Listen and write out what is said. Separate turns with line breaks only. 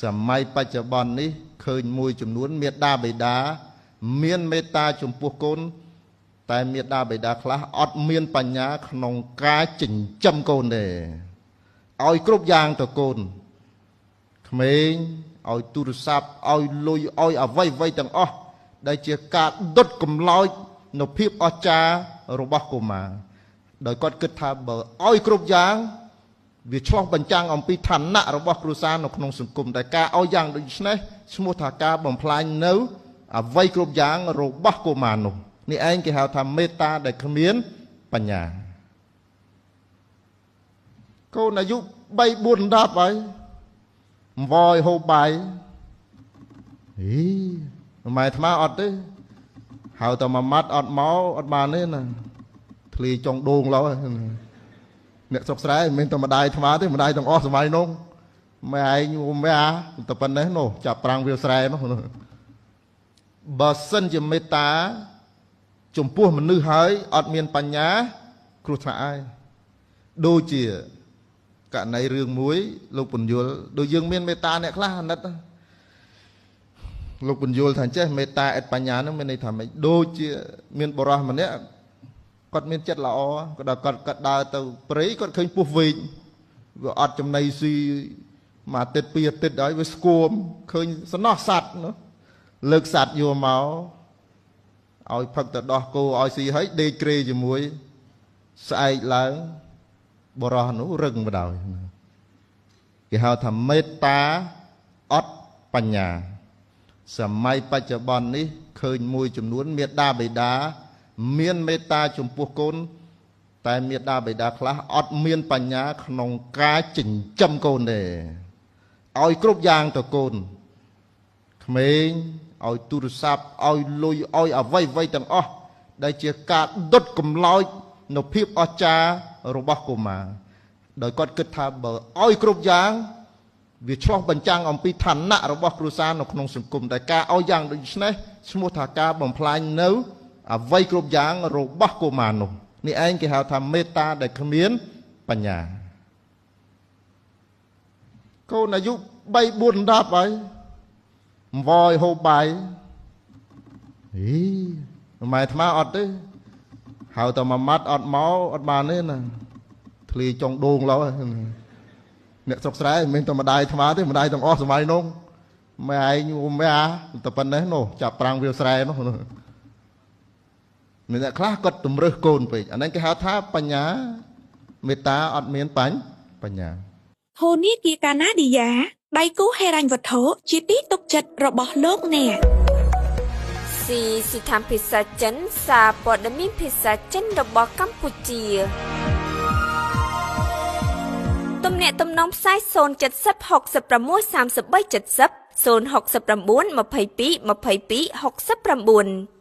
សម័យបច្ចុប្បន្ននេះឃើញមួយចំនួនមេដាបិតាមានមេត្តាចំពោះកូនតែមេដាបិតាខ្លះអត់មានបញ្ញាក្នុងការចិញ្ចឹមកូនទេឲ្យគ្រប់យ៉ាងទៅកូនក្មេងឲ្យទូរស័ព្ទឲ្យលុយឲ្យអ្វីទាំងអស់ដែលជាការដុតកំឡោចនៅភាពអស្ចារ្យរបស់កុមារដោយគាត់គិតថាបើឲ្យគ្រប់យ៉ាងវាឆ្លោះបញ្ចាំងអំពីឋានៈរបស់គ្រួសារនៅក្នុងសង្គមតែការឲ្យយ៉ាងដូចនេះឈ្មោះថាការបំផ្លាញនៅអ្វីគ្រប់យ៉ាងរបស់កុមារនោះនេះឯងគេហៅថាមេត្តាដែលគ្មានបញ្ញាកូនអាយុ3 4 10ហើយអង្វរហូបបាយម៉ែអាត្មាអត់ទេហៅតែមួយម៉ាត់អត់មកអត់បានទេណាធ្លីចុងដូងឡោអ្នកស្រុកស្រែមិនមែនតែម្ដាយអាត្មាទេម្ដាយទាំងអស់សម័យនោះម៉ែឯងម៉ែអាតែប៉ុណ្ណេះនោះចាប់ប្រាំងវាស្រែនោះបើសិនជាមេត្តាចំពោះមនុស្សហើយអត់មានបញ្ញាគ្រោះថ្នាក់ហើយដូចជាករណីរឿងមួយលោកពន្យល់ដូចយើងមានមេត្តាអ្នកខ្លះអាណិតលោកពន្យល់ថាចេះមេត្តាឥតបញ្ញានឹងមានន័យថាម៉េចដូចជាមានបរិសម្នាក់គាត់មានចិត្តល្អគាត់ដើរទៅព្រៃគាត់ឃើញពស់វែកវាអត់ចំណីស៊ីមួយអាទិត្យពីរអាទិត្យហើយវាស្គមឃើញសំណោះសัตว์លើកសัตว์យកមកឲ្យផឹកទៅដោះគោឲ្យស៊ីហើយដេកក្រេជាមួយស្អែកឡើងបរោះនោះរឹងបដ ாய் គេហៅថាមេត្តាអត់បញ្ញាសម័យបច្ចុប្បន្ននេះឃើញមួយចំនួនមេដាបិតាមានមេត្តាចំពោះកូនតែមេដាបិតាខ្លះអត់មានបញ្ញាក្នុងការចិញ្ចឹមកូនទេឲ្យគ្រប់យ៉ាងទៅកូនក្មេងឲ្យទូរស័ព្ទឲ្យលុយឲ្យអ្វីទាំងអស់ដែលជាការដុតកំឡោចនៅភាពអស្ចារ្យរបស់កុមារដោយគាត់គិតថាបើឲ្យគ្រប់យ៉ាងវាឆ្លោះបញ្ចាំងអំពីឋានៈរបស់គ្រួសារនៅក្នុងសង្គមតែការឲ្យយ៉ាងដូចនេះឈ្មោះថាការបំផ្លាញនៅអ្វីគ្រប់យ៉ាងរបស់កុមារនោះនេះឯងគេហៅថាមេត្តាដែលគ្មានបញ្ញាកូនអាយុ3 4 10ហើយអង្វរហូបបាយម៉ែអាត្មាអត់ទេហៅតែមួយម៉ាត់អត់មកអត់បានទេណាធ្លីចុងដូងឡោអ្នកស្រុកស្រែមិនមែនតែម្ដាយអាត្មាទេម្ដាយទាំងអស់សម័យនោះម៉ែឯងម៉ែអាតែប៉ុណ្ណេះនោះចាប់ប្រាំងវាស្រែនោះអ្នកខ្លះគាត់ទម្រើសកូនពេកអាហ្នឹងគេហៅថាបញ្ញាមេត្តាអត់មានបញ្ញា
ធនីគារកាណាឌីយ៉ាដៃគូហេរញ្ញវត្ថុជាទីទុកចិត្តរបស់លោកអ្នក
ស៊ីthamភាសាចិនសារព័ត៌មានភាសាចិនរបស់កម្ពុជាទំនាក់ទំនងផ្សាយ070 66 33 70 069 22 22 69